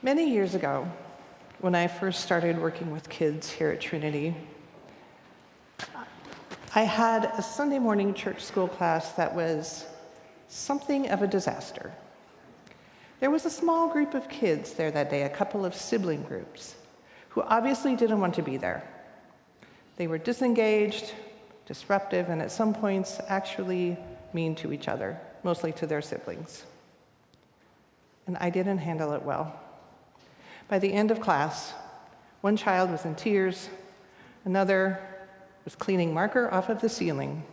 Many years ago, when I first started working with kids here at Trinity, I had a Sunday morning church school class that was something of a disaster. There was a small group of kids there that day, a couple of sibling groups, who obviously didn't want to be there. They were disengaged, disruptive, and at some points actually mean to each other, mostly to their siblings. And I didn't handle it well. By the end of class, one child was in tears, another was cleaning marker off of the ceiling,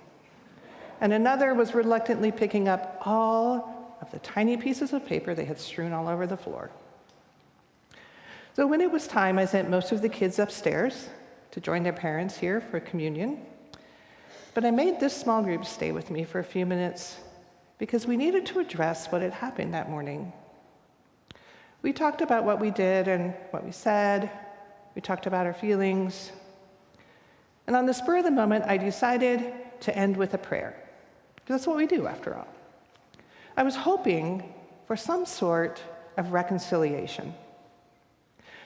and another was reluctantly picking up all of the tiny pieces of paper they had strewn all over the floor. So when it was time, I sent most of the kids upstairs to join their parents here for communion. But I made this small group stay with me for a few minutes because we needed to address what had happened that morning. We talked about what we did and what we said. We talked about our feelings. And on the spur of the moment, I decided to end with a prayer. That's what we do, after all. I was hoping for some sort of reconciliation.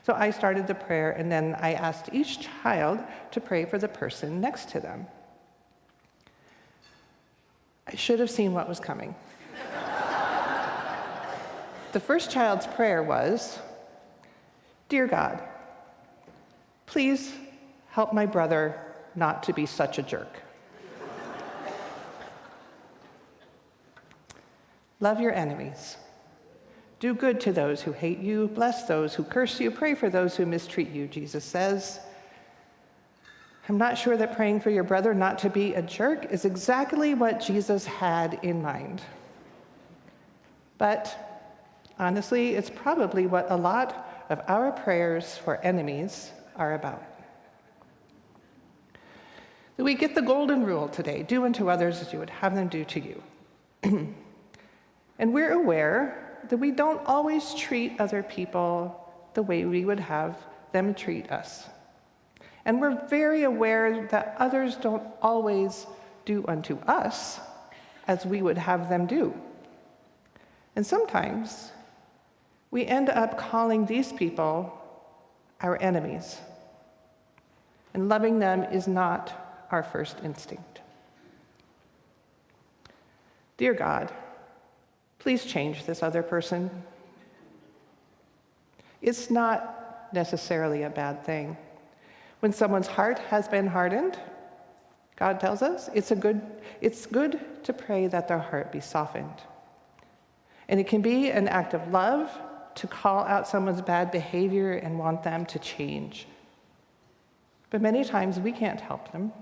So I started the prayer, and then I asked each child to pray for the person next to them. I should have seen what was coming. The first child's prayer was, "Dear God, please help my brother not to be such a jerk. Love your enemies. Do good to those who hate you. Bless those who curse you. Pray for those who mistreat you," Jesus says. I'm not sure that praying for your brother not to be a jerk is exactly what Jesus had in mind. But honestly, it's probably what a lot of our prayers for enemies are about. We get the golden rule today: do unto others as you would have them do to you. And we're aware that we don't always treat other people the way we would have them treat us. And we're very aware that others don't always do unto us as we would have them do. And sometimes we end up calling these people our enemies. And loving them is not our first instinct. Dear God, please change this other person. It's not necessarily a bad thing. When someone's heart has been hardened, God tells us it's good to pray that their heart be softened. And it can be an act of love to call out someone's bad behavior and want them to change. But many times we can't help them,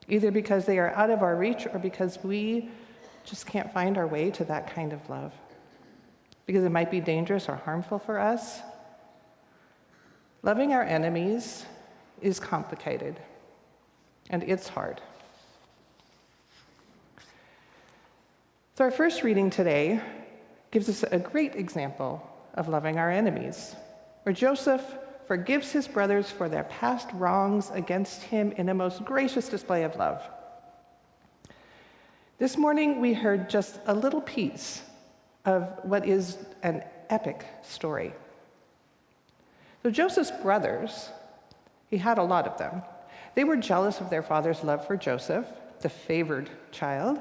either because they are out of our reach or because we just can't find our way to that kind of love, because it might be dangerous or harmful for us. Loving our enemies is complicated, and it's hard. So our first reading today gives us a great example of loving our enemies, where Joseph forgives his brothers for their past wrongs against him in a most gracious display of love. This morning, we heard just a little piece of what is an epic story. So Joseph's brothers, he had a lot of them. They were jealous of their father's love for Joseph, the favored child.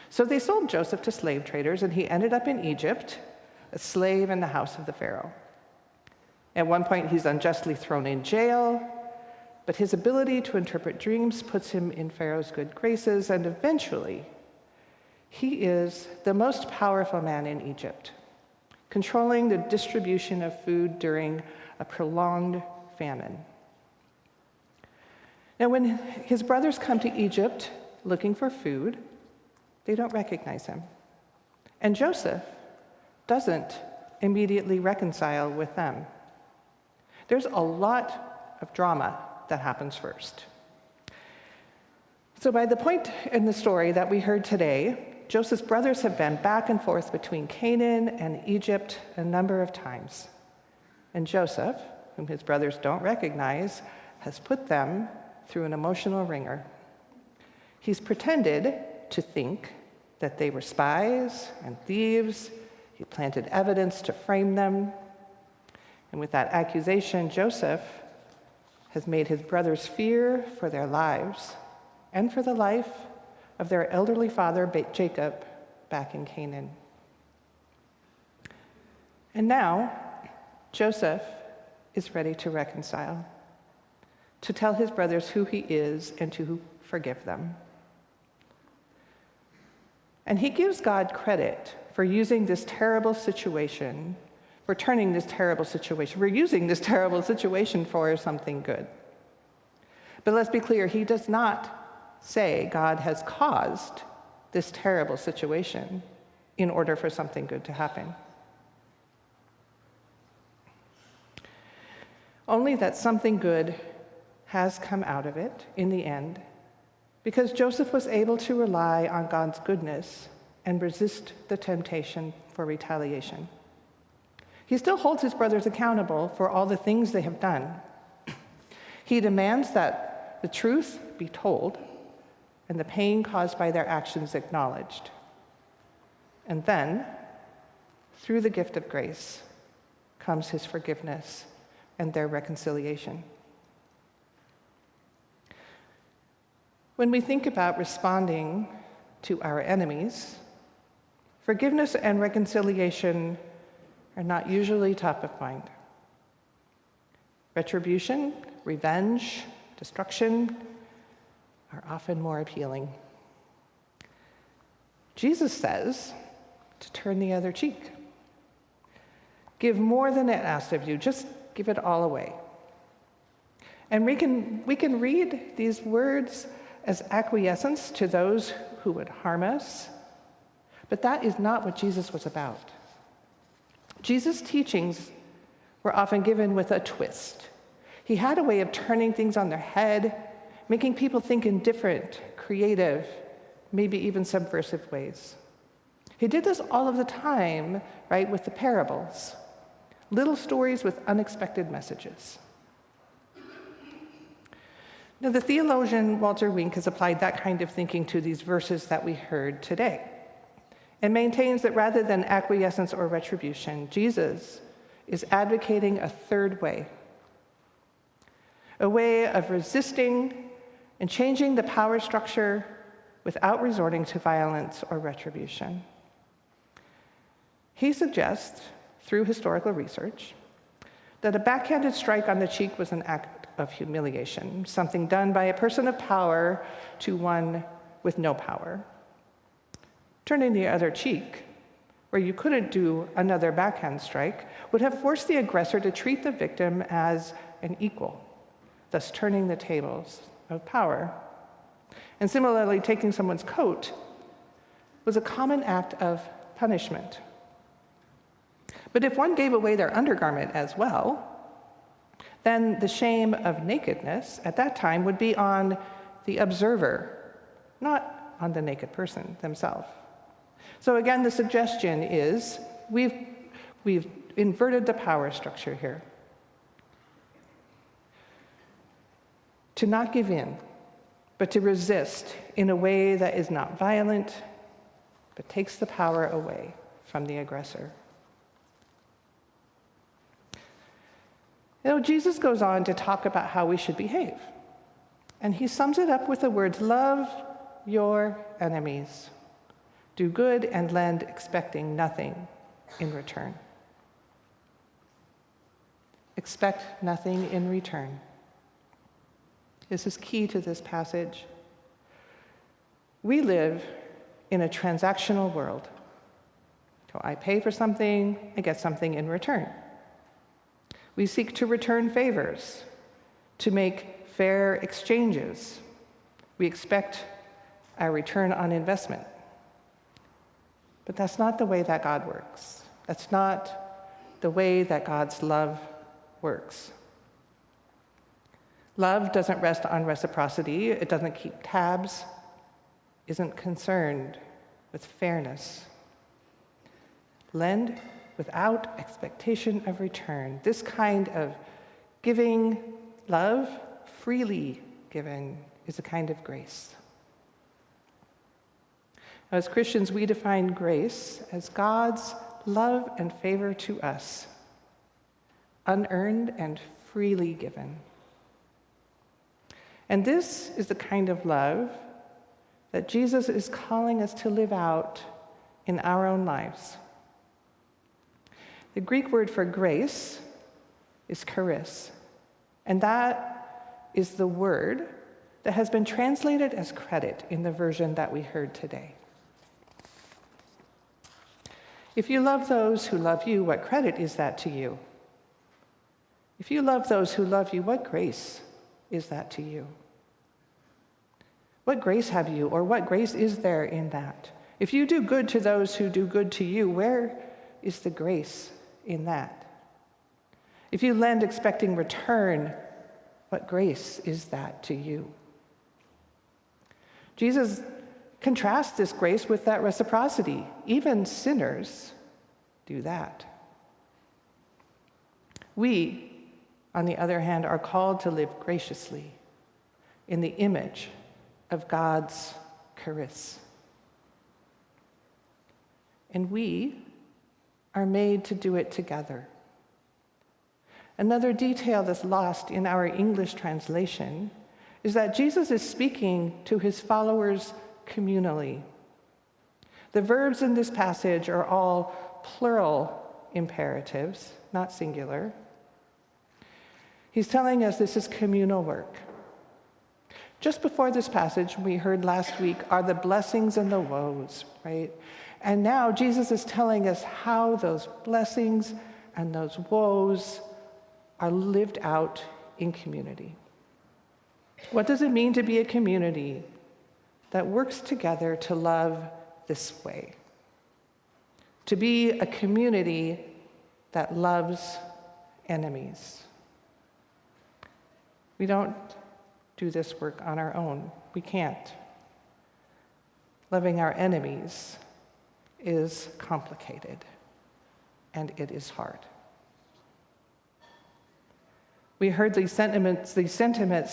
So they sold Joseph to slave traders, and he ended up in Egypt, a slave in the house of the Pharaoh. At one point, he's unjustly thrown in jail, but his ability to interpret dreams puts him in Pharaoh's good graces, and eventually, he is the most powerful man in Egypt, controlling the distribution of food during a prolonged famine. Now, when his brothers come to Egypt looking for food, they don't recognize him. And Joseph doesn't immediately reconcile with them. There's a lot of drama that happens first. So by the point in the story that we heard today, Joseph's brothers have been back and forth between Canaan and Egypt a number of times. And Joseph, whom his brothers don't recognize, has put them through an emotional wringer. He's pretended to think that they were spies and thieves. He planted evidence to frame them. And with that accusation, Joseph has made his brothers fear for their lives and for the life of their elderly father, Jacob, back in Canaan. And now, Joseph is ready to reconcile, to tell his brothers who he is and to forgive them. And he gives God credit for using this terrible situation, for turning this terrible situation, for using this terrible situation for something good. But let's be clear, he does not say God has caused this terrible situation in order for something good to happen. Only that something good has come out of it in the end, because Joseph was able to rely on God's goodness and resist the temptation for retaliation. He still holds his brothers accountable for all the things they have done. He demands that the truth be told and the pain caused by their actions acknowledged. And then, through the gift of grace, comes his forgiveness and their reconciliation. When we think about responding to our enemies, forgiveness and reconciliation are not usually top of mind. Retribution, revenge, destruction are often more appealing. Jesus says to turn the other cheek. Give more than it asks of you, just give it all away. And we can read these words as acquiescence to those who would harm us, but that is not what Jesus was about. Jesus' teachings were often given with a twist. He had a way of turning things on their head, making people think in different, creative, maybe even subversive ways. He did this all of the time, right, with the parables. Little stories with unexpected messages. Now, the theologian Walter Wink has applied that kind of thinking to these verses that we heard today, and maintains that rather than acquiescence or retribution, Jesus is advocating a third way, a way of resisting and changing the power structure without resorting to violence or retribution. He suggests, through historical research, that a backhanded strike on the cheek was an act of humiliation, something done by a person of power to one with no power. Turning the other cheek, where you couldn't do another backhand strike, would have forced the aggressor to treat the victim as an equal, thus turning the tables of power. And similarly, taking someone's coat was a common act of punishment. But if one gave away their undergarment as well, then the shame of nakedness at that time would be on the observer, not on the naked person themselves. So again, the suggestion is we've inverted the power structure here. To not give in, but to resist in a way that is not violent, but takes the power away from the aggressor. You know, Jesus goes on to talk about how we should behave. And he sums it up with the words, love your enemies. Do good and lend, expecting nothing in return. Expect nothing in return. This is key to this passage. We live in a transactional world. So I pay for something, I get something in return. We seek to return favors, to make fair exchanges. We expect a return on investment. But that's not the way that God works. That's not the way that God's love works. Love doesn't rest on reciprocity. It doesn't keep tabs, isn't concerned with fairness. Lend without expectation of return. This kind of giving love, freely given, is a kind of grace. As Christians, we define grace as God's love and favor to us, unearned and freely given. And this is the kind of love that Jesus is calling us to live out in our own lives. The Greek word for grace is charis, and that is the word that has been translated as credit in the version that we heard today. If you love those who love you, what credit is that to you? If you love those who love you, what grace is that to you? What grace have you, or what grace is there in that? If you do good to those who do good to you, where is the grace in that? If you lend expecting return, what grace is that to you? Jesus contrasts this grace with that reciprocity. Even sinners do that. We, on the other hand, are called to live graciously in the image of God's charis. And we are made to do it together. Another detail that's lost in our English translation is that Jesus is speaking to his followers communally. The verbs in this passage are all plural imperatives, not singular. He's telling us this is communal work. Just before this passage, we heard last week, are the blessings and the woes, right? And now Jesus is telling us how those blessings and those woes are lived out in community. What does it mean to be a community that works together to love this way? To be a community that loves enemies. We don't do this work on our own. We can't. Loving our enemies is complicated, and it is hard. We heard these sentiments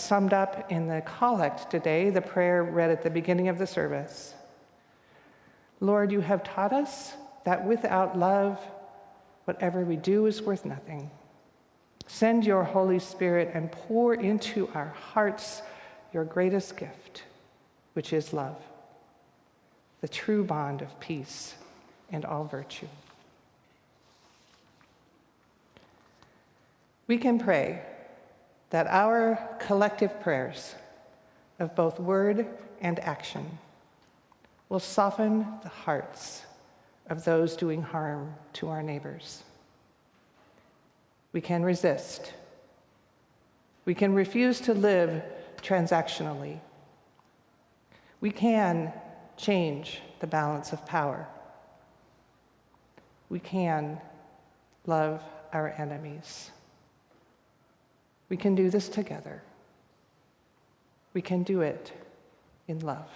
summed up in the collect today, the prayer read at the beginning of the service. Lord, you have taught us that without love, whatever we do is worth nothing. Send your Holy Spirit and pour into our hearts your greatest gift, which is love, the true bond of peace and all virtue. We can pray that our collective prayers of both word and action will soften the hearts of those doing harm to our neighbors. We can resist. We can refuse to live transactionally. We can change the balance of power. We can love our enemies. We can do this together. We can do it in love.